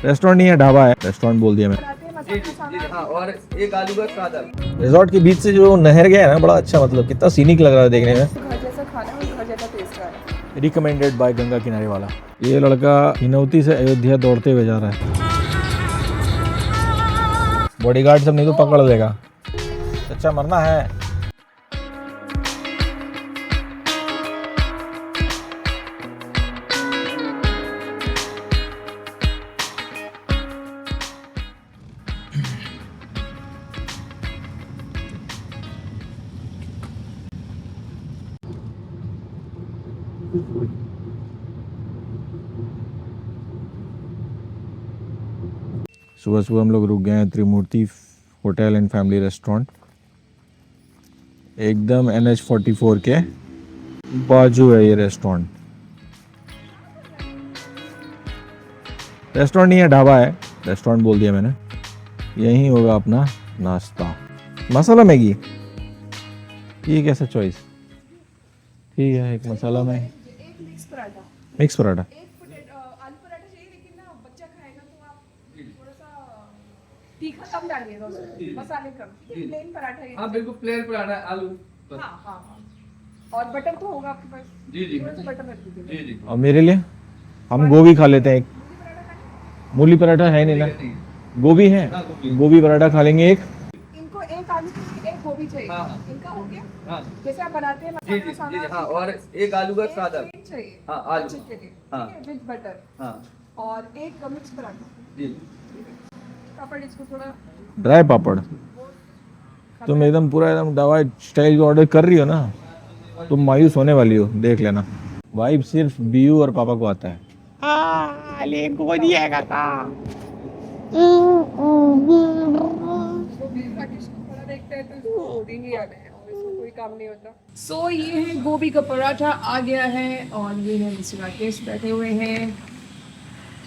Restaurant नहीं है, ढाबा है। रेस्टोरेंट बोल दिया मैं। हाँ, और एक आलू का सादा। रिजॉर्ट के बीच से जो नहर गया है ना, बड़ा अच्छा, मतलब कितना सीनिक लग रहा है देखने में। घर जैसा खाना और घर जैसा टेस्ट आ रहा है। रिकमेंडेड बाय गंगा किनारे वाला। ये लड़का हिनौती से अयोध्या दौड़ते हुए जा रहा है। बॉडीगार्ड सब नहीं तो पकड़ देगा। अच्छा मरना है। सुबह सुबह हम लोग रुक गए हैं त्रिमूर्ति होटल एंड फैमिली रेस्टोरेंट, एकदम NH44 के बाजू है ये रेस्टोरेंट। रेस्टोरेंट नहीं है, ढाबा है। रेस्टोरेंट बोल दिया मैंने। यहीं होगा अपना नाश्ता। मसाला मैगी, ये कैसा चॉइस? ठीक है, एक मसाला मैगी, एक मिक्स पराठा, मिक्स पराठा। एक आलू पराठा चाहिए, लेकिन ना बच्चा खाएगा तो आप थोड़ा सा तीखा कम डालिएगा उसमें, मसाले कम। प्लेन पराठा ये। हाँ बिल्कुल प्लेन पराठा आलू। हाँ हाँ हाँ। और बटर तो होगा आपके पास? जी जी थोड़ा सा बटर रख दीजिए। जी जी। और मेरे लिए हम गोभी खा लेते हैं एक। मूली पराठा है नहीं ना? गोभी है, गोभी पराठा खा लेंगे एक। इनको एक आलू चाहिए, एक गोभी चाहिए। हाँ। इनका हो गया? हाँ जैसे आप बनाते हैं जी जी जी हाँ, और एक आलू का सादा। एक चाहिए। हाँ, आलू। बच्चे के लिए, हाँ। ठीक है, विद बटर। हाँ और एक मिक्स पराठा। जी। पापड़ इसको थोड़ा ड्राई पापड़। तुम एकदम पूरा एकदम दवा स्टाइल ऑर्डर कर रही हो ना, तुम मायूस होने वाली हो, देख लेना। वाइब सिर्फ बीयू और पापा को आता है। थोड़ा देखते हैं तो इसको दिन ही याद है और इसको कोई काम नहीं होता। सो ये है गोभी का पराठा आ गया है, और ये है मिस्टर राकेश बैठे हुए हैं।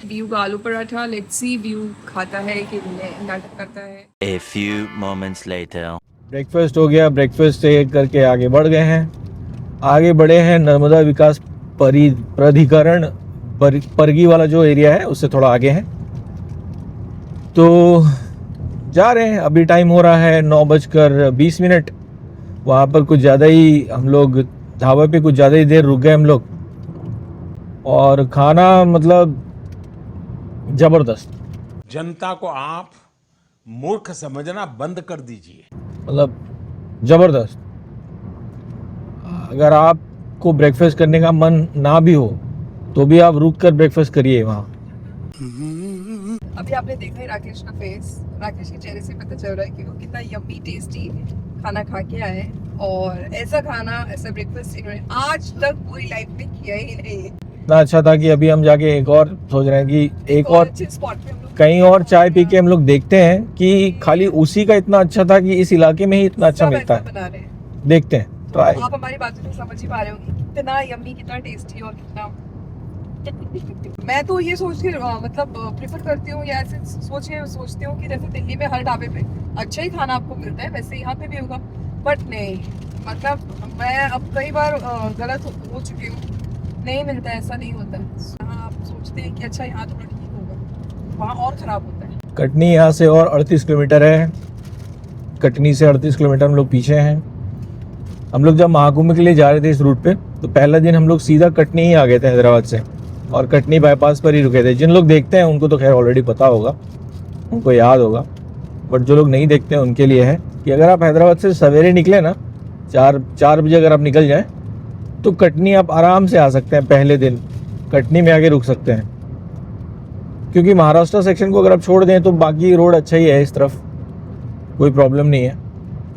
व्यू का आलू पराठा, लेट्स सी व्यू खाता है कि नाटक करता है। A few moments later. Breakfast हो गया। ब्रेकफास्ट से करके आगे बढ़ गए हैं। आगे बढ़े हैं नर्मदा विकास प्राधिकरण परगी वाला जो एरिया है, उससे थोड़ा आगे है। तो जा रहे हैं। अभी टाइम हो रहा है 9:20। वहाँ पर कुछ ज़्यादा ही हम लोग ढाबा पे कुछ ज़्यादा ही देर रुक गए हम लोग, और खाना मतलब ज़बरदस्त। जनता को आप मूर्ख समझना बंद कर दीजिए। मतलब ज़बरदस्त। अगर आपको ब्रेकफास्ट करने का मन ना भी हो तो भी आप रुक कर ब्रेकफास्ट करिए वहाँ। अभी आपने देखा है राकेश का फेस, राकेश के चेहरे से पता चल रहा है कि वो कितना यम्मी टेस्टी खाना खा के आए हैं। और ऐसा खाना, ऐसा ब्रेकफास्ट इन्होंने आज तक पूरी लाइफ में किया ही नहीं। इतना अच्छा था कि अभी हम जाके एक और सोच रहे हैं कि एक और अच्छे स्पॉट पे हम लोग कहीं और चाय पी के हम लोग देखते हैं कि खाली उसी का इतना अच्छा था कि इस इलाके में ही इतना अच्छा सब मिलता ऐसा है। बना रहे हैं। देखते हैं, ट्राई। आप हमारी बातों से समझ ही पा रहे होंगे कितना यम्मी, कितना टेस्टी और कितना। मैं तो ये सोच के मतलब प्रेफर करती हूँ या ऐसे सोचती हूँ कि जैसे दिल्ली में हर ढाबे पे अच्छा ही खाना आपको मिलता है, वैसे यहाँ पे भी होगा। बट नहीं, मतलब मैं अब कई बार गलत हो चुकी हूँ। नहीं मिलता है, ऐसा नहीं होता है। हाँ, आप सोचते हैं कि अच्छा यहाँ तो ठीक होगा, वहाँ और ख़राब होता है। कटनी यहाँ से और 38 किलोमीटर है। कटनी से 38 किलोमीटर हम लोग पीछे हैं। हम लोग जब महाकुंभ के लिए जा रहे थे इस रूट पे, तो पहला दिन हम लोग सीधा कटनी ही आ गए थे हैदराबाद से, और कटनी बाईपास पर ही रुके थे। जिन लोग देखते हैं उनको तो खैर ऑलरेडी पता होगा, उनको याद होगा। बट जो लोग नहीं देखते हैं उनके लिए है कि अगर आप हैदराबाद से सवेरे निकले ना, 4 बजे अगर आप निकल जाएं, तो कटनी आप आराम से आ सकते हैं। पहले दिन कटनी में आके रुक सकते हैं, क्योंकि महाराष्ट्र सेक्शन को अगर आप छोड़ दें तो बाकी रोड अच्छा ही है इस तरफ, कोई प्रॉब्लम नहीं है।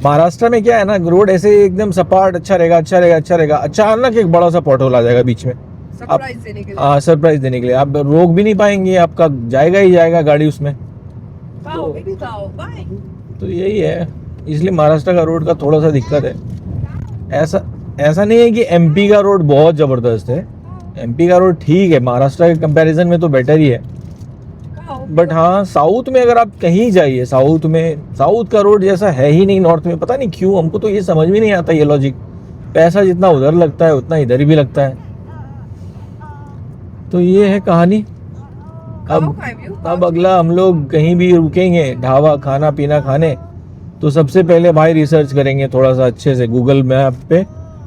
महाराष्ट्र में क्या है ना, रोड ऐसे एकदम सपाट अच्छा रहेगा। अचानक एक बड़ा सा पॉटहोल आ जाएगा बीच में, सरप्राइज देने के लिए। हाँ, सरप्राइज देने के लिए। आप रोक भी नहीं पाएंगे, आपका जाएगा ही जाएगा गाड़ी उसमें। Wow, baby wow, bye. तो यही है, इसलिए महाराष्ट्र का रोड का थोड़ा सा दिक्कत है। ऐसा नहीं है कि एमपी का रोड बहुत ज़बरदस्त है। एमपी का रोड ठीक है, महाराष्ट्र के कंपैरिजन में तो बेटर ही है। बट हाँ, साउथ में अगर आप कहीं जाइए, साउथ का रोड जैसा है ही नहीं नॉर्थ में। पता नहीं क्यों, हमको तो ये समझ में नहीं आता ये लॉजिक। पैसा जितना उधर लगता है उतना इधर भी लगता है। तो ये है कहानी। कहाँ खाए हो? अब अगला हम लोग कहीं भी रुकेंगे ढाबा खाना पीना खाने, तो सबसे पहले भाई रिसर्च करेंगे थोड़ा सा अच्छे से, गूगल मैप पे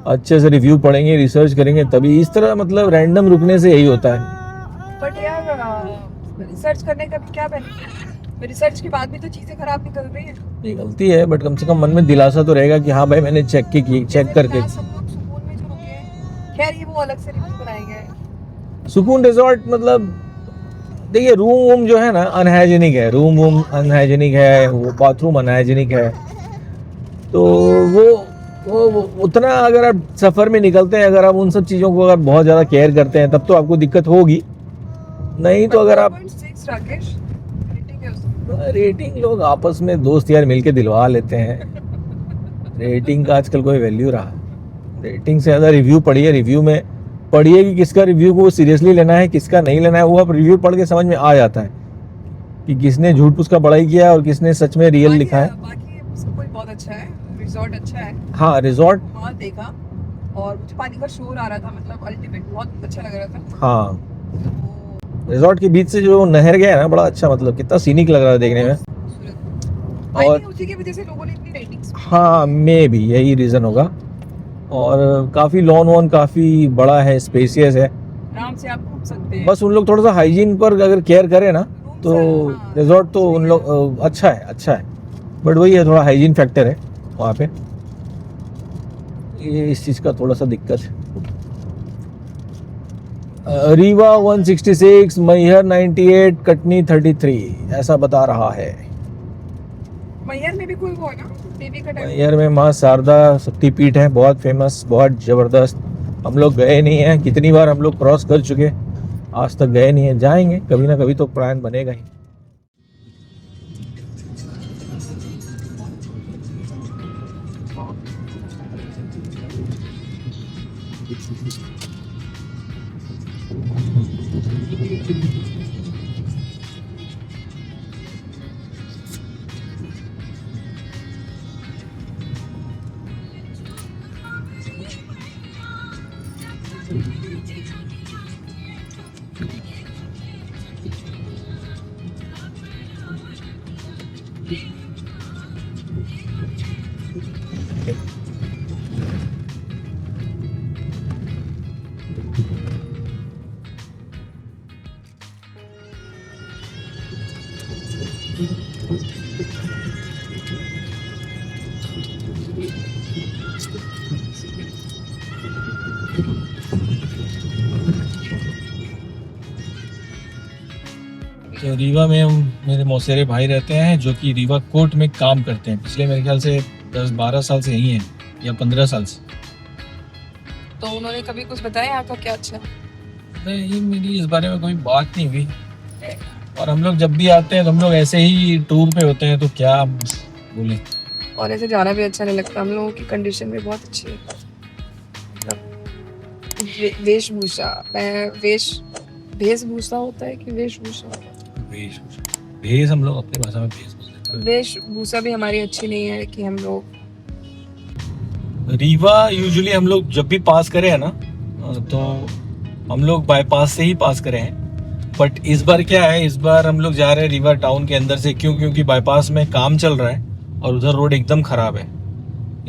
अच्छे से रिव्यू पढ़ेंगे, रिसर्च करेंगे, तभी इस तरह मतलब रैंडम रुकने से यही होता है। बट यार रिसर्च करने का भी क्या बेनिफिट? रिसर्च के बाद भी तो चीजें खराब निकल रही है। ये गलती है, बट कम से कम मन में दिलासा तो रहेगा कि हाँ भाई मैंने चेक करके। सब लोग सुकून में जो रुके हैं, खैर ये वो अलग से रिव्यू बनाए गए हैं। सुकून रिजॉर्ट मतलब देखिए रूम वूम जो है ना अनहाइजीनिक है, रूम वूम अनहाइजीनिक है, वो बाथरूम अनहाइजीनिक है, तो वो उतना अगर आप सफ़र में निकलते हैं, अगर आप उन सब चीज़ों को अगर बहुत ज़्यादा केयर करते हैं तब तो आपको दिक्कत होगी, नहीं तो अगर आप 4.6 राकेश रेटिंग है उसकी। रेटिंग लोग आपस में दोस्त यार मिलके दिलवा लेते हैं, रेटिंग का आजकल कोई वैल्यू रहा, रेटिंग से ज़्यादा रिव्यू पढ़िए, रिव्यू में पढ़िए कि किसका रिव्यू को सीरियसली लेना है किसका नहीं लेना है, वो आप रिव्यू पढ़ के समझ में आ जाता है कि किसने झूठ फूस का बड़ाई किया है और किसने सच में रियल लिखा है। बाकी सब कुछ बहुत अच्छा है, रिजॉर्ट अच्छा है, हाँ रिजॉर्ट, वहाँ देखा और मुझे पानी का शोर आ रहा था, मतलब अल्टीमेट बहुत अच्छा लग रहा था। हाँ तो रिजॉर्ट के बीच से जो नहर गया है ना बड़ा अच्छा, मतलब कितना सीनिक लग रहा है देखने में। खूबसूरत। और- और उसी की वजह से लोगों ने इतनी रेटिंग्स। हाँ मे भी यही रीज़न होगा, और काफ़ी लॉन वॉन काफ़ी बड़ा है, स्पेसियस है, आराम से आप घूम सकते हैं। बस उन लोग थोड़ा सा हाइजीन पर अगर केयर करें ना Rooms तो है, हाँ। रिजॉर्ट तो उन लोग अच्छा है, बट वही है थोड़ा हाइजीन फैक्टर है वहाँ पे, ये इस चीज़ का थोड़ा सा दिक्कत है। रीवा 166, मैहर 98, कटनी 33 ऐसा बता रहा है। मैहर में भी कोई वो है ना देवी का टाइम। मैहर में माँ शारदा शक्तिपीठ है, बहुत फेमस, बहुत ज़बरदस्त। हम लोग गए नहीं हैं, कितनी बार हम लोग क्रॉस कर चुके, आज तक गए नहीं हैं, जाएंगे कभी ना कभी तो प्लान बनेगा ही। तो रीवा में हम मेरे मौसेरे भाई रहते हैं जो कि रीवा कोर्ट में काम करते हैं, पिछले मेरे ख्याल से 10-12 साल से यही हैं या 15 साल से। तो उन्होंने कभी कुछ बताया यहाँ का क्या अच्छा है? नहीं मेरी इस बारे में कोई बात नहीं हुई, और हम लोग जब भी आते हैं तो हम लोग ऐसे ही टूर पे होते हैं, तो क्या बोले। और ऐसे जाना भी अच्छा नहीं लगता, हम लोगों की कंडीशन भी बहुत अच्छी है, मतलब वेशभूषा वेशभूषा होता है कि वेशभूषा? भेष हम लोग अपनी भाषा में भेष बोलते हैं। वेशभूषा भी हमारी अच्छी नहीं है कि हम लोग। रीवा यूजुअली हम लोग जब भी पास करे हैं ना, तो हम लोग बाईपास से ही पास करे हैं, बट इस बार क्या है, इस बार हम लोग जा रहे हैं रीवा टाउन के अंदर से, क्योंकि बाईपास में काम चल रहा है और उधर रोड एकदम ख़राब है,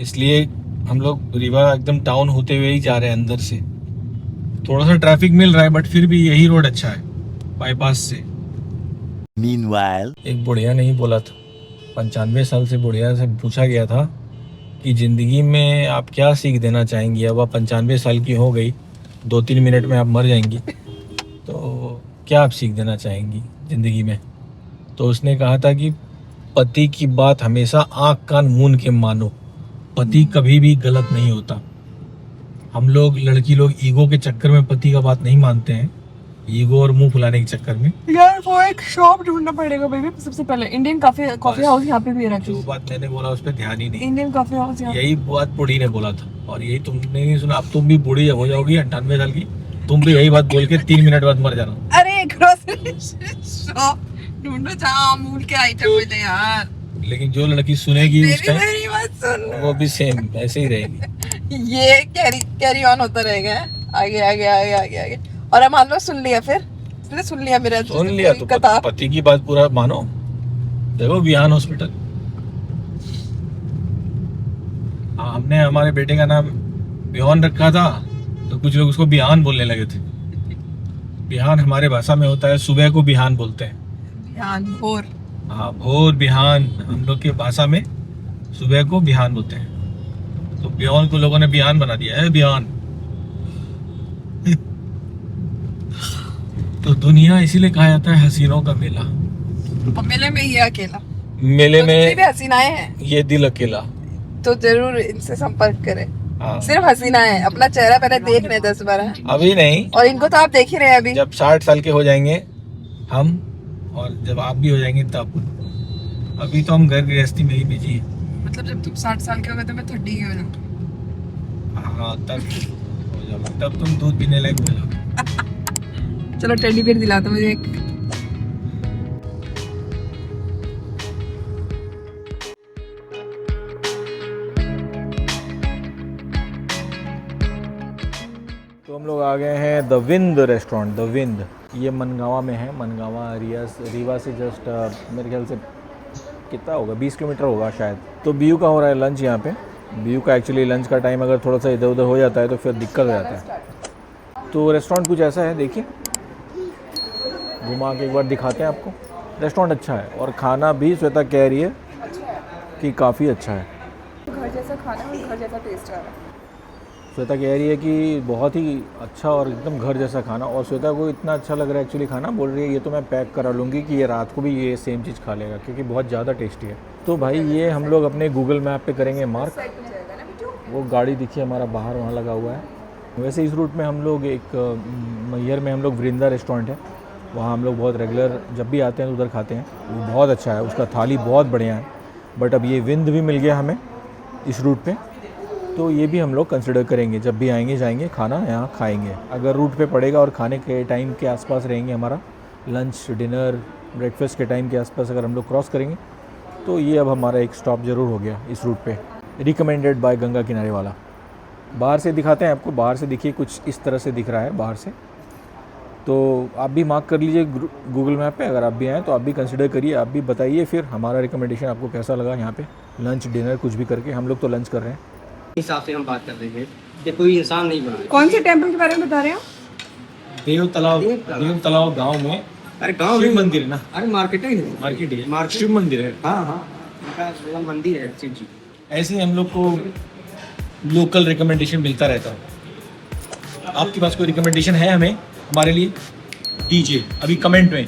इसलिए हम लोग रीवा एकदम टाउन होते हुए ही जा रहे हैं अंदर से। थोड़ा सा ट्रैफिक मिल रहा है बट फिर भी यही रोड अच्छा है बाईपास से। Meanwhile, एक बुढ़िया ने ही बोला था, 95 साल से बुढ़िया से पूछा गया था कि ज़िंदगी में आप क्या सीख देना चाहेंगी, अब आप 95 साल की हो गई, 2-3 मिनट में आप मर जाएंगी, तो क्या आप सीख देना चाहेंगी ज़िंदगी में। तो उसने कहा था कि पति की बात हमेशा आँख कान मूंद के मानो, पति कभी भी गलत नहीं होता। हम लोग लड़की लोग ईगो के चक्कर में पति का बात नहीं मानते हैं, ईगो और मुंह फुलाने के चक्कर में। यार वो एक शॉप ढूंढना पड़ेगा बेबी, सबसे पहले इंडियन कॉफी हाउस यहाँ पे भी है जो बात मैंने बोला उस पर ध्यान ही नहीं, इंडियन कॉफी हाउस यहाँ। यही बात बूढ़ी ने बोला था और यही तुमने नहीं सुना। अब तुम भी बूढ़ी हो जाओगी 98 साल की, तुम भी यही बात बोल के 3 मिनट बाद मर जाना। अरे ग्रोसरी शॉप ढूंढो जहाँ अमूल के आइटम मिले यार। लेकिन जो लड़की सुनेगी उस टाइम मेरी बात सुन, वो भी सेम ऐसे ही रहेगी। ये कैरी ऑन होता रहेगा, आगे आगे आगे आगे आगे। और अब मान लो सुन लिया फिर तुमने सुन लिया मेरा सुन लिया तो कथा। पति की बात पूरा मानो। देखो बिहान हॉस्पिटल, हमने हमारे बेटे का नाम बिहान रखा था तो कुछ लोग उसको बिहान बोलने लगे थे। बिहान हमारे भाषा में होता है सुबह को बिहान बोलते हैं। बिहान भोर। हाँ भोर बिहान हम लोग की भाषा में सुबह को बिहान बोलते हैं। तो बिहान को लोगों ने बिहान बना दिया है, बिहान। तो दुनिया इसीलिए कहा जाता है हसीनों का मेला। और मेले में ये अकेला, मेले तो जितनी भी में हसीनाएं हैं ये दिल अकेला। तो जरूर इनसे संपर्क करें। हाँ सिर्फ हसीनाएं, अपना चेहरा पहले देख रहे 10 बार, अभी नहीं, और इनको तो आप देख ही रहे हैं अभी। जब 60 साल के हो जाएंगे हम, और जब आप भी हो जाएंगे तब। अभी तो हम घर गृहस्थी में ही बिजी हैं। मतलब जब तुम 60 साल के हो गए तो मैं 30 की हो जाऊँ। हाँ तब हो जाओगे, तब तुम दूध पीने लायक हो जाओगे। चलो टेडी बियर दिला दो मुझे एक। तो हम लोग आ गए हैं the Vind restaurant. The Vind ये मनगावा में है। मनगावा रीवा से जस्ट मेरे ख्याल से कितना होगा, 20 किलोमीटर होगा शायद। तो बीयू का हो रहा है लंच यहाँ पे। बीयू का एक्चुअली लंच का टाइम अगर थोड़ा सा इधर उधर हो जाता है तो फिर दिक्कत हो जाता है। तो रेस्टोरेंट कुछ ऐसा है, देखिए घुमा के एक बार दिखाते हैं आपको। रेस्टोरेंट अच्छा है और खाना भी श्वेता कह रही है कि काफ़ी अच्छा है। घर जैसा खाना और घर जैसा टेस्ट आ रहा है। श्वेता कह रही है कि बहुत ही अच्छा और एकदम घर जैसा खाना। और श्वेता को इतना अच्छा लग रहा है एक्चुअली खाना, बोल रही है ये तो मैं पैक करा लूँगी कि ये रात को भी ये सेम चीज़ खा लेगा क्योंकि बहुत ज़्यादा टेस्टी है। तो भाई ये हम लोग अपने गूगल मैप पे करेंगे मार्क। वो गाड़ी दिखी हमारा बाहर वहाँ लगा हुआ है। वैसे इस रूट में हम लोग एक मैहर में हम लोग वृंदा रेस्टोरेंट है, वहाँ हम लोग बहुत रेगुलर जब भी आते हैं तो उधर खाते हैं। वो बहुत अच्छा है, उसका थाली बहुत बढ़िया है। बट अब ये विंद भी मिल गया हमें इस रूट पे, तो ये भी हम लोग कंसिडर करेंगे। जब भी आएंगे जाएंगे खाना यहाँ खाएंगे। अगर रूट पे पड़ेगा और खाने के टाइम के आसपास रहेंगे, हमारा लंच डिनर ब्रेकफास्ट के टाइम के आसपास अगर हम लोग क्रॉस करेंगे तो ये अब हमारा एक स्टॉप ज़रूर हो गया इस रूट पे। रिकमेंडेड बाय गंगा किनारे वाला। बाहर से दिखाते हैं आपको। बाहर से देखिए कुछ इस तरह से दिख रहा है बाहर से। तो आप भी मार्क कर लीजिए गूगल मैप पे। अगर आप भी आएँ तो आप भी कंसिडर करिए, आप भी बताइए फिर हमारा रिकमेंडेशन आपको कैसा लगा। यहाँ पे लंच डिनर कुछ भी करके हम लोग तो लंच कर रहे हैं। हिसाब से हम बात कर रहे हैं कि कोई इंसान नहीं बना। कौन से टेम्पल के बारे में बता रहे हैं आप? देव तालाब गांव में। अरे गांव शिव मंदिर है ना, अरे मार्केट है, मार्केट है, मार्केट। शिव मंदिर है। हाँ हाँ, उनका मंदिर है शिव जी। ऐसे ही हम लोग को लोकल रिकमेंडेशन मिलता रहता है। आपके पास कोई रिकमेंडेशन है हमें हमारे लिए, दीजिए अभी कमेंट में।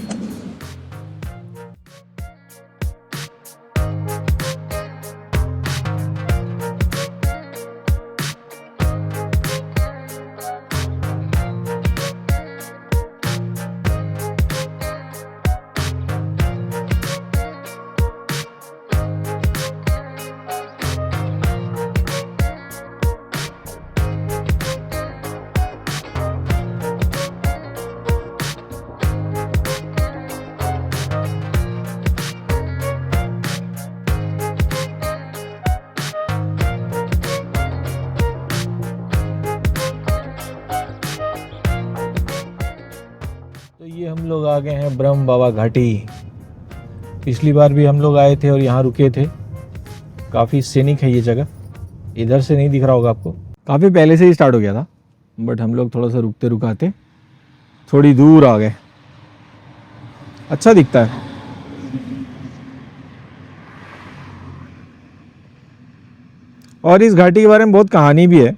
तो ये हम लोग आ गए हैं ब्रह्म बाबा घाटी। पिछली बार भी हम लोग आए थे और यहाँ रुके थे। काफ़ी सीनिक है ये जगह। इधर से नहीं दिख रहा होगा आपको, काफ़ी पहले से ही स्टार्ट हो गया था, बट हम लोग थोड़ा सा रुकते रुकाते थोड़ी दूर आ गए। अच्छा दिखता है। और इस घाटी के बारे में बहुत कहानी भी है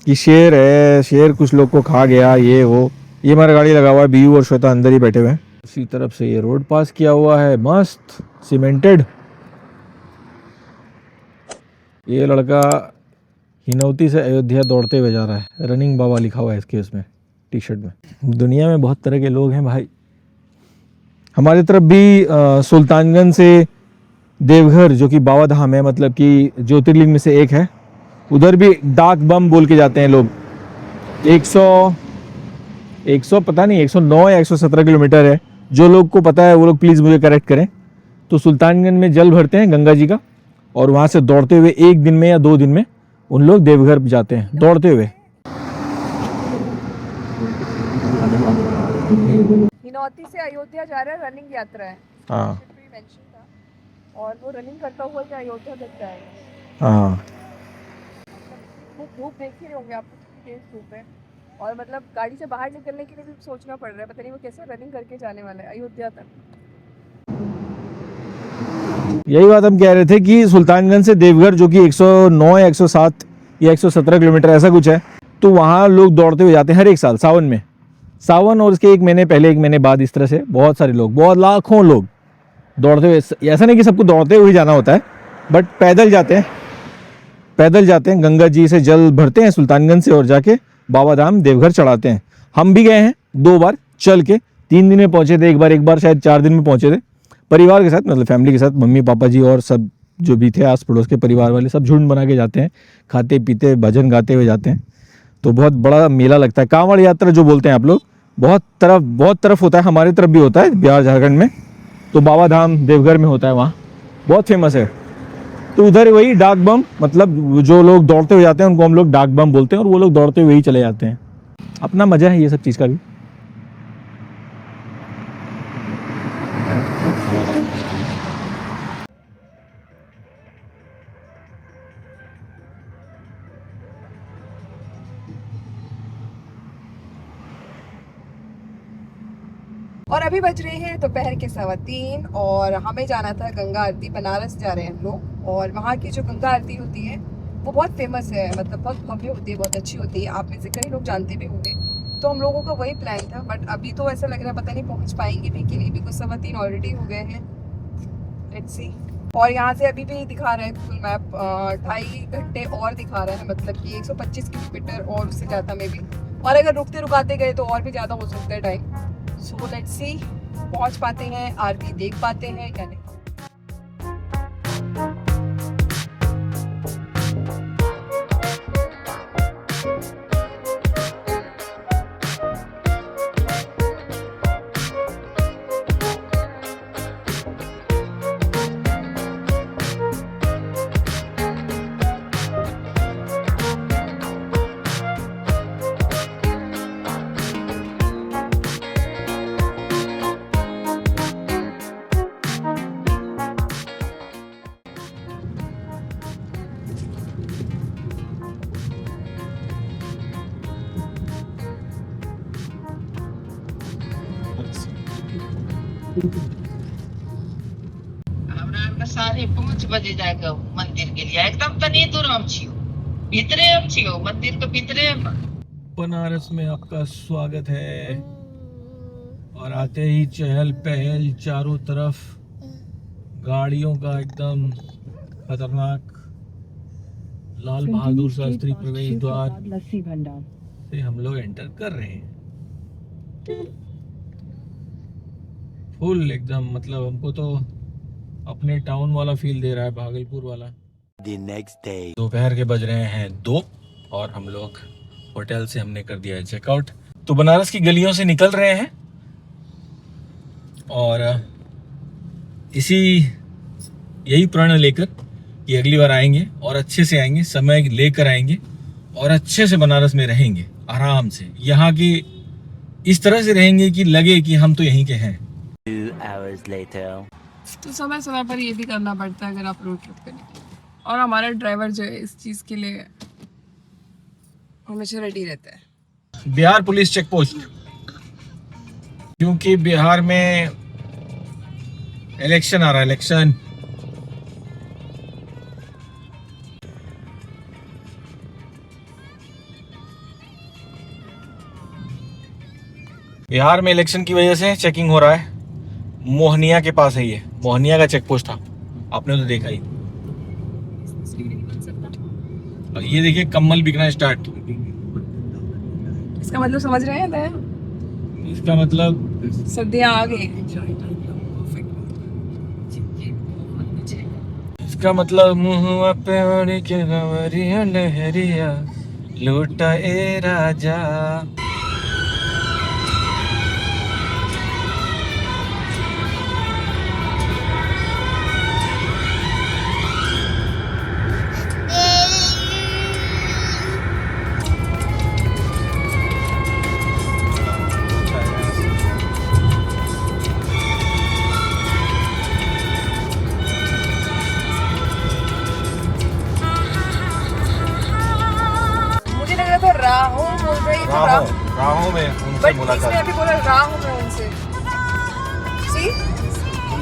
कि शेर है, शेर कुछ लोग को खा गया, ये वो। ये हमारा गाड़ी लगा हुआ है, बीयू और श्वेता अंदर ही बैठे हुए हैं। उसी तरफ से ये रोड पास किया हुआ है, मस्त सीमेंटेड। ये लड़का हिनौती से अयोध्या दौड़ते हुए जा रहा है। रनिंग बाबा लिखा हुआ है इसके उसमें टी शर्ट में। दुनिया में बहुत तरह के लोग हैं भाई। हमारी तरफ भी सुल्तानगंज से देवघर जो कि बाबा धाम है, मतलब कि ज्योतिर्लिंग में से एक है, उधर भी डाक बम बोल के जाते हैं लोग। 100 पता नहीं 109 या 117 किलोमीटर है। जो लोग को पता है वो लोग प्लीज़ मुझे करेक्ट करें। तो सुल्तानगंज में जल भरते हैं गंगा जी का, और वहाँ से दौड़ते हुए 1 दिन में या 2 दिन में उन लोग देवघर जाते हैं दौड़ते हुए। हिनौती से अयोध्या जा रहा है, रनिंग यात्रा है। हाँ मेंशन था और वो रनिंग करता हुआ क्या अयोध्या तक जाएगा। हाँ धूप देख ही रहे होंगे आप, कितनी तेज धूप है और मतलब गाड़ी से बाहर निकलने के लिए भी सोचना पड़ रहा है, पता नहीं वो कैसे रनिंग करके जाने वाला है अयोध्या तक। यही बात हम कह रहे थे कि सुल्तानगंज से देवघर जो कि 109 या 107 या 117 किलोमीटर ऐसा कुछ है, तो वहाँ लोग दौड़ते हुए जाते हैं हर एक साल सावन में। सावन और उसके 1 महीने पहले 1 महीने बाद इस तरह से बहुत सारे लोग, बहुत लाखों लोग दौड़ते हुए, ऐसा नहीं कि सबको दौड़ते हुए जाना होता है, बट पैदल जाते हैं गंगा जी से जल भरते हैं सुल्तानगंज से और जाके बाबा धाम देवघर चढ़ाते हैं। हम भी गए हैं 2 बार चल के, 3 दिन में पहुंचे थे, एक बार शायद 4 दिन में पहुंचे थे परिवार के साथ, मतलब फैमिली के साथ, मम्मी पापा जी और सब जो भी थे आस पड़ोस के परिवार वाले, सब झुंड बना के जाते हैं, खाते पीते भजन गाते हुए जाते हैं। तो बहुत बड़ा मेला लगता है, कांवड़ यात्रा जो बोलते हैं आप लोग, बहुत तरफ होता है, हमारे तरफ भी होता है बिहार झारखंड में, तो बाबा धाम देवघर में होता है, वहाँ बहुत फेमस है। तो उधर वही डाक बम, मतलब जो लोग दौड़ते हुए जाते हैं उनको हम लोग डाक बम बोलते हैं, और वो लोग दौड़ते हुए ही चले जाते हैं। अपना मजा है ये सब चीज़ का भी। और अभी बज रहे हैं दोपहर के 3:15 और हमें जाना था गंगा आरती। बनारस जा रहे हैं हम लोग और वहाँ की जो गंगा आरती होती है वो बहुत फेमस है, मतलब बहुत भव्य होती है, बहुत अच्छी होती है, आप में से कई लोग जानते भी होंगे। तो हम लोगों का वही प्लान था, बट अभी तो ऐसा लग रहा है पता नहीं पहुँच पाएंगे भी कि नहीं, बिकॉज 3:15 ऑलरेडी हो गए हैं। Let's see. और यहाँ से अभी भी दिखा रहा है गूगल मैप 2.5 घंटे और दिखा रहा है, मतलब कि 125 किलोमीटर और उससे ज़्यादा में भी, और अगर रुकते रुकाते गए तो और भी ज़्यादा हो सकता है टाइम। सो लेट्स सी पहुंच पाते हैं, आरती देख पाते हैं या नहीं। हमरा 5:30 बजे जाके मंदिर गेलिए, एकदम तनी दूर हम छियो, भीतरे हम छियो, मंदिर के भीतरे में। बनारस में आपका स्वागत है, और आते ही चहल पहल चारों तरफ गाड़ियों का एकदम खतरनाक। लाल बहादुर शास्त्री प्रवेश द्वार से हम लोग एंटर कर रहे हैं। फुल एकदम, मतलब हमको तो अपने टाउन वाला फील दे रहा है, भागलपुर वाला। The next day. दोपहर के बज रहे हैं 2 और हम लोग होटल से हमने कर दिया है चेकआउट। तो बनारस की गलियों से निकल रहे हैं और यही प्रण लेकर कि अगली बार आएंगे और अच्छे से आएंगे, समय लेकर आएंगे और अच्छे से बनारस में रहेंगे आराम से। यहाँ की इस तरह से रहेंगे कि लगे कि हम तो यहीं के हैं। 2 hours later. तो समय समय पर ये भी करना पड़ता है अगर आप रोड ट्रिप करें, और हमारा ड्राइवर जो है इस चीज़ के लिए हमेशा रेडी रहता है। बिहार पुलिस चेक पोस्ट, क्योंकि बिहार में इलेक्शन आ रहा है, इलेक्शन। बिहार में इलेक्शन की वजह से चेकिंग हो रहा है। मोहनिया के पास है, ये मोहनिया का चेक पोस्ट था, आपने तो देखा ही। और ये देखिए कम्बल बिकना स्टार्ट। इसका मतलब समझ रहे हैं ना? इसका मतलब सर्दियाँ आ गई। इसका मतलब मुँह पे ओढ़ के गवरिया लहरिया लूटा ए राजा। उनसे बट इसने मुलाकात। अभी बोला रहा हूँ मैं उनसे। सी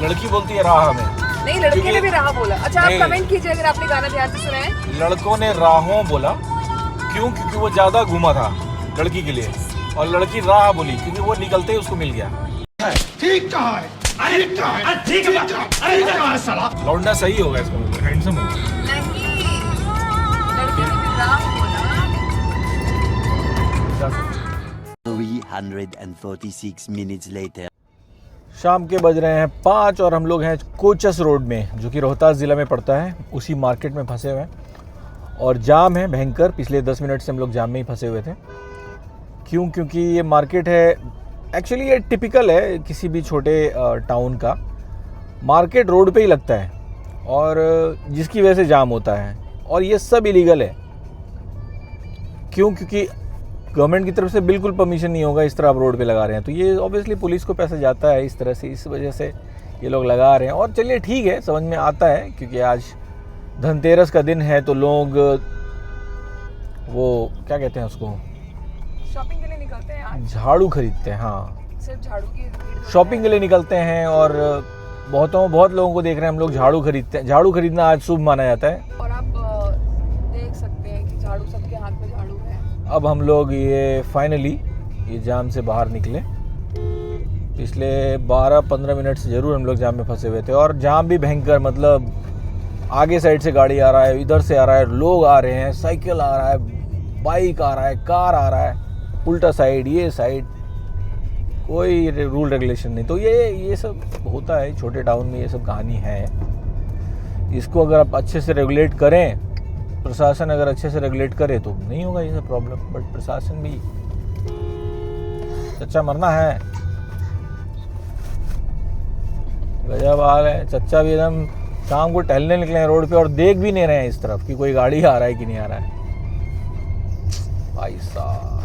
लड़की बोलती है राह में, नहीं, लड़के ने क्योंकि- भी रहा बोला। अच्छा आप नहीं। कमेंट कीजिए अगर आपने गाना ध्यान से सुना है। लड़कों ने राहों बोला, क्यों? क्योंकि वो ज्यादा घूमा था लड़की के लिए, और लड़की राह बोली क्योंकि वो निकलते ही उसको मिल गया। लौंडा सही होगा इसका मतलब, हैंडसम होगा। नहीं, लड़के ने भी रहा बोला। 346 minutes later. शाम के बज रहे हैं 5 और हम लोग हैं कोचस रोड में, जो कि रोहतास ज़िला में पड़ता है। उसी मार्केट में फंसे हुए हैं और जाम है भयंकर। पिछले 10 मिनट से हम लोग जाम में ही फंसे हुए थे। क्यों? क्योंकि ये मार्केट है, एक्चुअली ये टिपिकल है किसी भी छोटे टाउन का। मार्केट रोड पे ही लगता है और जिसकी वजह से जाम होता है, और ये सब इलीगल है। क्यों? क्योंकि गवर्नमेंट की तरफ से बिल्कुल परमिशन नहीं होगा इस तरह आप रोड पे लगा रहे हैं। तो ये ऑब्वियसली पुलिस को पैसा जाता है इस तरह से, इस वजह से ये लोग लगा रहे हैं। और चलिए ठीक है, समझ में आता है, क्योंकि आज धनतेरस का दिन है तो लोग वो क्या कहते हैं उसको, शॉपिंग के लिए निकलते हैं आज, झाड़ू खरीदते हैं। हाँ, सिर्फ झाड़ू की भीड़ शॉपिंग के लिए निकलते हैं और बहुत लोगों को देख रहे हैं हम लोग झाड़ू खरीदते हैं। झाड़ू खरीदना आज शुभ माना जाता है। और आप देख सकते हैं कि झाड़ू, सबके हाथ में झाड़ू है। अब हम लोग ये फाइनली ये जाम से बाहर निकले। पिछले 12-15 मिनट से ज़रूर हम लोग जाम में फंसे हुए थे, और जाम भी भयंकर, मतलब आगे साइड से गाड़ी आ रहा है, इधर से आ रहा है, लोग आ रहे हैं, साइकिल आ रहा है, बाइक आ रहा है, कार आ रहा है, उल्टा साइड, ये साइड, कोई रूल रेगुलेशन नहीं। तो ये सब होता है छोटे टाउन में, ये सब कहानी है। इसको अगर आप अच्छे से रेगुलेट करें, प्रशासन अगर अच्छे से रेगुलेट करे तो नहीं होगा ये सब प्रॉब्लम। बट प्रशासन भी चच्चा मरना है, गजब हाल है। चच्चा भी एकदम शाम को टहलने निकले हैं रोड पे और देख भी नहीं रहे हैं इस तरफ कि कोई गाड़ी आ रहा है कि नहीं आ रहा है। भाई साहब,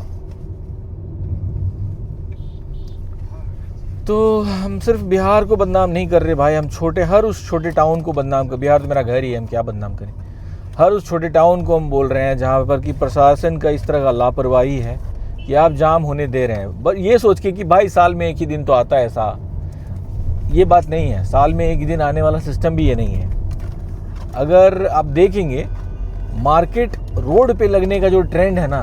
तो हम सिर्फ बिहार को बदनाम नहीं कर रहे भाई, हम हर उस छोटे टाउन को बदनाम कर। बिहार तो मेरा घर ही है, हम क्या बदनाम करें। हर उस छोटे टाउन को हम बोल रहे हैं जहाँ पर कि प्रशासन का इस तरह का लापरवाही है कि आप जाम होने दे रहे हैं। बस ये सोच के कि भाई साल में एक ही दिन तो आता है, ऐसा ये बात नहीं है। साल में एक ही दिन आने वाला सिस्टम भी ये नहीं है। अगर आप देखेंगे मार्केट रोड पे लगने का जो ट्रेंड है ना,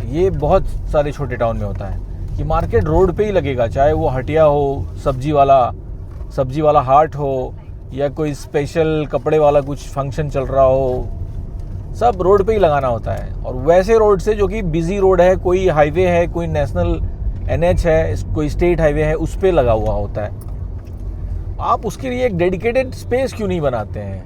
ये बहुत सारे छोटे टाउन में होता है कि मार्केट रोड पे ही लगेगा, चाहे वो हटिया हो, सब्जी वाला हाट हो, या कोई स्पेशल कपड़े वाला कुछ फंक्शन चल रहा हो, सब रोड पे ही लगाना होता है। और वैसे रोड से जो कि बिजी रोड है, कोई हाईवे है, कोई नेशनल NH है, कोई स्टेट हाईवे है, उस पे लगा हुआ होता है। आप उसके लिए एक डेडिकेटेड स्पेस क्यों नहीं बनाते हैं?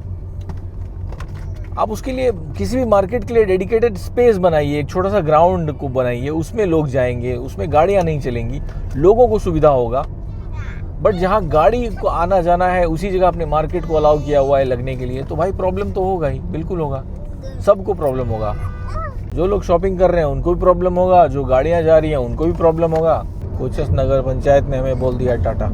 आप उसके लिए किसी भी मार्केट के लिए डेडिकेटेड स्पेस बनाइए, एक छोटा सा ग्राउंड को बनाइए, उसमें लोग जाएंगे, उसमें गाड़ियाँ नहीं चलेंगी, लोगों को सुविधा होगा। बट जहाँ गाड़ी को आना जाना है उसी जगह अपने मार्केट को अलाउ किया हुआ है लगने के लिए, तो भाई प्रॉब्लम तो होगा ही, बिल्कुल होगा, सबको प्रॉब्लम होगा। जो लोग शॉपिंग कर रहे हैं उनको भी प्रॉब्लम होगा, जो गाड़ियाँ जा रही हैं उनको भी प्रॉब्लम होगा। कोचस नगर पंचायत ने हमें बोल दिया टाटा।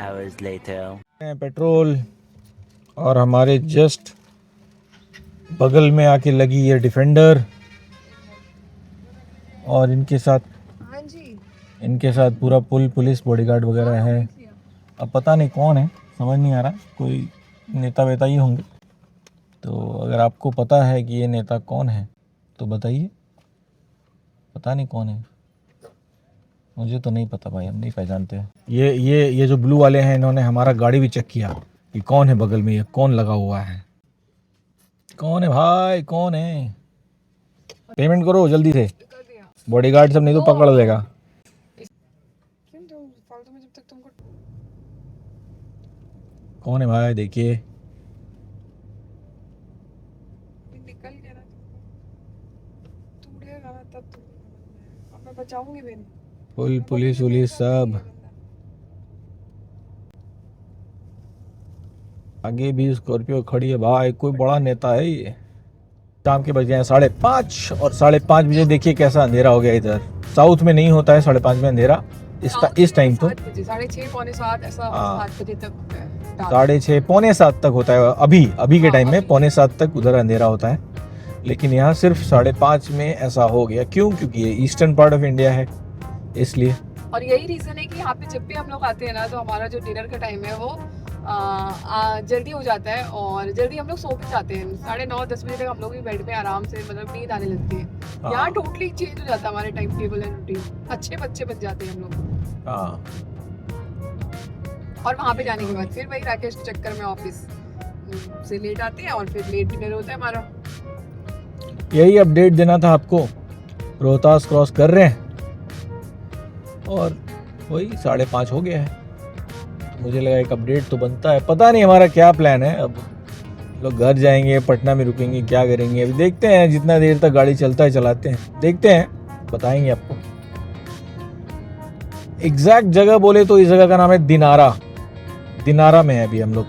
hours later. पेट्रोल, और हमारे जस्ट बगल में आके लगी ये डिफेंडर, और इनके साथ हाँ जी, पूरा पुलिस बॉडीगार्ड वगैरह है। अब पता नहीं कौन है, समझ नहीं आ रहा, कोई नेता वेता ही होंगे। तो अगर आपको पता है कि ये नेता कौन है तो बताइए। पता नहीं कौन है, मुझे तो नहीं पता भाई, हम नहीं पहचानते। ये जो ब्लू वाले हैं, इन्होंने हमारा गाड़ी भी चेक किया कि कौन है बगल में, ये कौन लगा हुआ है, कौन है भाई, कौन है। पेमेंट करो जल्दी से, कर दिया। बॉडीगार्ड सब नहीं तो पकड़ लेगा। क्यों तो फालतू में, जब तक तुमको कौन है भाई, देखिए। निकल गया ना, तू उड़ेगा ना तब तुम, अब मैं बचाऊंगी भी नहीं। फुल पुलिस वुलिस सब। आगे भी स्कॉर्पियो खड़ी है भाई, कोई बड़ा नेता है ये। शाम के बज गए हैं 5:30, और 5:30 बजे देखिए कैसा अंधेरा हो गया इधर। साउथ में नहीं होता है 5:30 में अंधेरा इस टाइम तो 6:30 पौने 7 ऐसा हाँ। 7 बजे तक होता है dark। 6:30 पौने 7 तक होता है अभी के टाइम में 6:45 तक उधर अंधेरा होता है, लेकिन यहाँ सिर्फ 5:30 में ऐसा हो गया। क्यों? क्योंकि ये ईस्टर्न पार्ट ऑफ इंडिया है, इसलिए। और यही रीजन है कि यहाँ पे जब भी हम लोग आते हैं ना, तो हमारा जो डिनर का टाइम है वो जल्दी हो जाता है और जल्दी हम लोग सो भी जाते हैं। 9:30-10 बजे तक हम लोग भी बेड पे आराम से मतलब नींद आने लगती है। हाँ। यहाँ टोटली चेंज हो जाता है हमारे टाइम टेबल एंड रूटीन, अच्छे बच्चे बन जाते हैं हम लोग। हाँ, और वहाँ पे जाने के बाद फिर वही राकेश के चक्कर में ऑफिस से लेट आते हैं और फिर लेट डिनर होता है हमारा। यही अपडेट देना था आपको। रोहतास क्रॉस कर रहे हैं और वही 5:30 हो गया है। मुझे लगा एक अपडेट तो बनता है। पता नहीं हमारा क्या प्लान है। अब लोग घर जाएंगे, पटना में रुकेंगे, क्या करेंगे अभी देखते हैं। जितना देर तक गाड़ी चलता है चलाते हैं, देखते हैं, बताएंगे आपको। एग्जैक्ट जगह बोले तो इस जगह का नाम है दिनारा में है अभी हम लोग।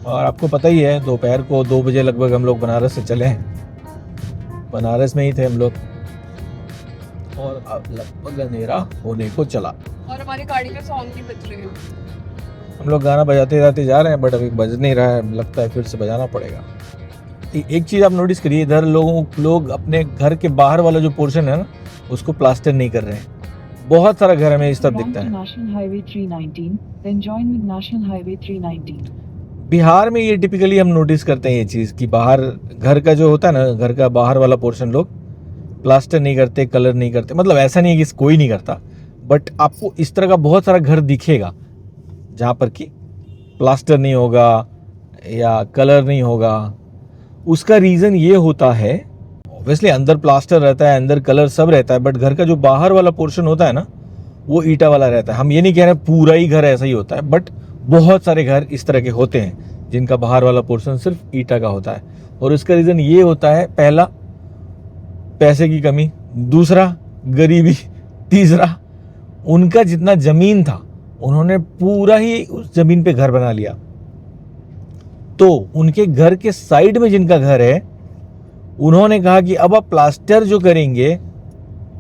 और आपको पता ही है दोपहर को 2 बजे लगभग हम लोग बनारस से चले हैं। बनारस में ही थे हम लोग और अब लगभग अंधेरा होने को चला। और हमारी गाड़ी में सॉन्ग भी बज रहे हैं। हम लोग गाना बजाते जाते जा रहे हैं, बट अभी बज नहीं रहा है, लगता है फिर से बजाना पड़ेगा। एक चीज़ आप नोटिस करिए, इधर लोग अपने घर के बाहर वाला जो पोर्शन है ना, उसको प्लास्टर नहीं कर रहे हैं। बहुत सारा घर हमें इस तरफ दिखता है। National Highway 319, then join with National Highway 319. Bihar में ये टिपिकली हम नोटिस करते हैं ये चीज़ कि बाहर घर का जो होता है ना, घर का बाहर वाला पोर्शन लोग प्लास्टर नहीं करते, कलर नहीं करते। मतलब ऐसा नहीं है कि कोई नहीं करता, बट आपको इस तरह का बहुत सारा घर दिखेगा जहाँ पर कि प्लास्टर नहीं होगा या कलर नहीं होगा। उसका रीज़न ये होता है, ऑब्वियसली अंदर प्लास्टर रहता है, अंदर कलर सब रहता है, बट घर का जो बाहर वाला पोर्शन होता है ना, वो ईटा वाला रहता है। हम ये नहीं कह रहे पूरा ही घर ऐसा ही होता है, बट बहुत सारे घर इस तरह के होते हैं जिनका बाहर वाला पोर्शन सिर्फ ईटा का होता है। और उसका रीज़न ये होता है, पहला पैसे की कमी, दूसरा गरीबी, तीसरा उनका जितना ज़मीन था उन्होंने पूरा ही उस ज़मीन पे घर बना लिया। तो उनके घर के साइड में जिनका घर है, उन्होंने कहा कि अब आप प्लास्टर जो करेंगे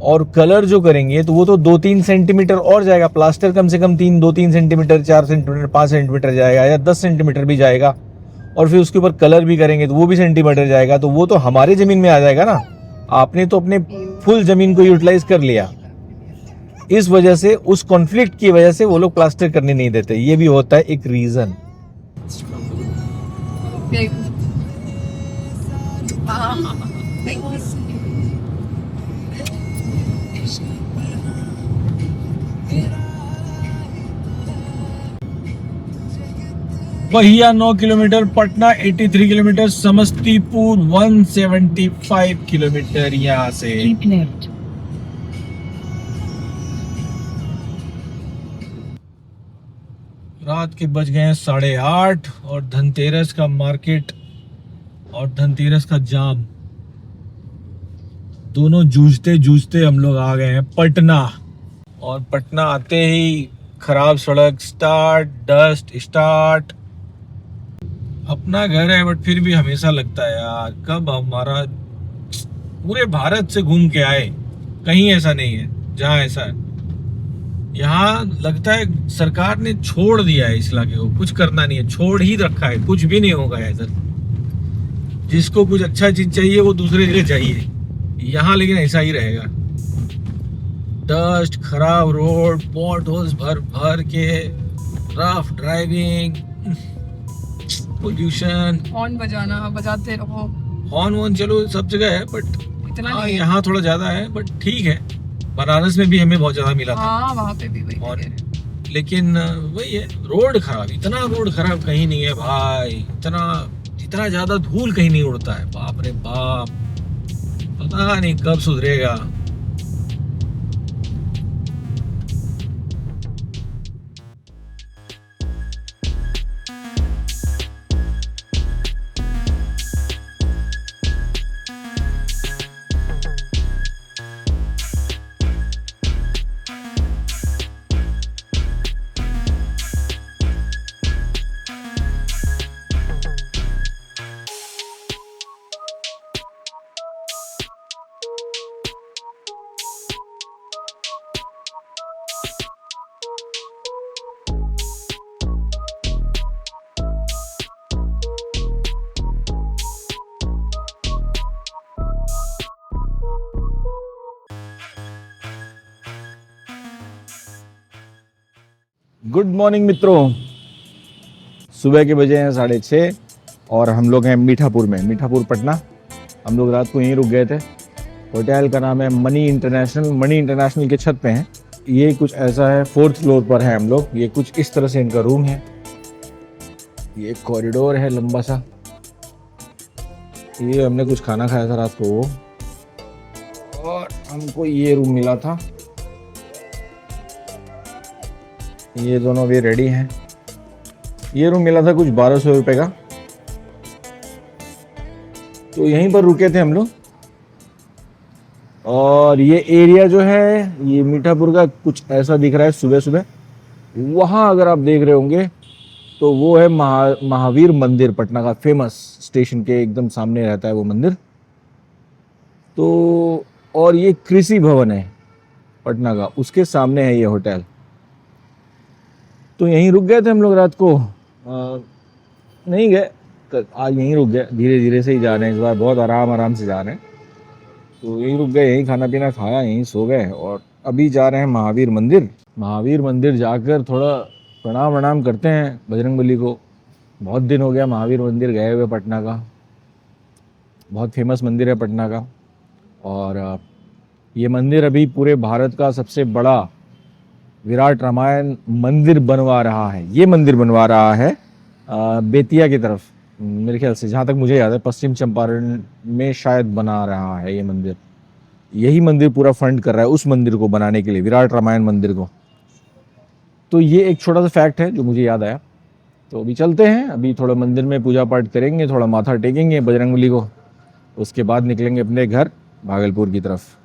और कलर जो करेंगे तो वो तो 2-3 सेंटीमीटर और जाएगा। प्लास्टर कम से कम 2-3 सेंटीमीटर, 4 सेंटीमीटर, 5 सेंटीमीटर जाएगा या 10 सेंटीमीटर भी जाएगा। और फिर उसके ऊपर कलर भी करेंगे तो वो भी सेंटीमीटर जाएगा। तो वो तो हमारे ज़मीन में आ जाएगा ना। आपने तो अपने फुल ज़मीन को यूटिलाइज कर लिया। इस वजह से, उस कॉन्फ्लिक्ट की वजह से वो लोग प्लास्टर करने नहीं देते। ये भी होता है एक रीज़न। बहिया 9 kilometre, Patna 83 kilometre, Samastipur 175 kilometre यहाँ से। Keep left. रात के बज गए हैं 8:30 और धनतेरस का मार्केट और धनतेरस का जाम दोनों जूझते हम लोग आ गए हैं पटना। और पटना आते ही खराब सड़क स्टार्ट, डस्ट स्टार्ट। अपना घर है बट फिर भी हमेशा लगता है यार कब हमारा पूरे भारत से घूम के आए। कहीं ऐसा नहीं है जहाँ ऐसा है। यहाँ लगता है सरकार ने छोड़ दिया है इस इलाके को, कुछ करना नहीं है, छोड़ ही रखा है, कुछ भी नहीं होगा इधर। जिसको कुछ अच्छा चीज चाहिए वो दूसरे जगह चाहिए, यहाँ लेकिन ऐसा ही रहेगा। डस्ट, खराब रोड, पॉट होल्स भर के, रफ ड्राइविंग, पोल्यूशन। हॉर्न बजाते रहो। हॉर्न चलो सब जगह है, बट इतना हाँ नहीं है। यहाँ थोड़ा ज्यादा है, बट ठीक है। बनारस में भी हमें बहुत ज्यादा मिला था। हाँ, वहाँ पे भी वही और है। लेकिन वही है, रोड खराब, इतना रोड खराब कहीं नहीं है भाई। इतना ज्यादा धूल कहीं नहीं उड़ता है, बाप रे बाप। पता नहीं कब सुधरेगा। गुड मॉर्निंग मित्रों, सुबह के बजे हैं 6:30 और हम लोग हैं मीठापुर में, मीठापुर पटना। हम लोग रात को यहीं रुक गए थे। होटल का नाम है मनी इंटरनेशनल। मनी इंटरनेशनल के छत पे हैं। ये कुछ ऐसा है, 4th फ्लोर पर है हम लोग। ये कुछ इस तरह से इनका रूम है। ये कॉरिडोर है लंबा सा। ये हमने कुछ खाना खाया था रात को और हमको ये रूम मिला था। ये दोनों भी रेडी हैं। ये रूम मिला था कुछ 1200 रुपये का। तो यहीं पर रुके थे हम लोग। और ये एरिया जो है ये मीठापुर का कुछ ऐसा दिख रहा है सुबह सुबह। वहाँ अगर आप देख रहे होंगे तो वो है महावीर मंदिर, पटना का फेमस। स्टेशन के एकदम सामने रहता है वो मंदिर। तो और ये कृषि भवन है पटना का, उसके सामने है ये होटल। तो यहीं रुक गए थे हम लोग रात को। नहीं गए, आज यहीं रुक गए। धीरे धीरे से ही जा रहे हैं इस बार, बहुत आराम से जा रहे हैं। तो यहीं रुक गए, यहीं खाना पीना खाया, यहीं सो गए और अभी जा रहे हैं महावीर मंदिर। महावीर मंदिर जाकर थोड़ा प्रणाम करते हैं बजरंगबली को। बहुत दिन हो गया महावीर मंदिर गए हुए पटना का। बहुत फेमस मंदिर है पटना का। और ये मंदिर अभी पूरे भारत का सबसे बड़ा विराट रामायण मंदिर बनवा रहा है। ये मंदिर बनवा रहा है बेतिया की तरफ, मेरे ख्याल से, जहाँ तक मुझे याद है पश्चिम चंपारण में शायद बना रहा है ये मंदिर। यही मंदिर पूरा फंड कर रहा है उस मंदिर को बनाने के लिए, विराट रामायण मंदिर को। तो ये एक छोटा सा फैक्ट है जो मुझे याद आया। तो अभी चलते हैं, अभी थोड़ा मंदिर में पूजा पाठ करेंगे, थोड़ा माथा टेकेंगे बजरंगबली को, उसके बाद निकलेंगे अपने घर भागलपुर की तरफ।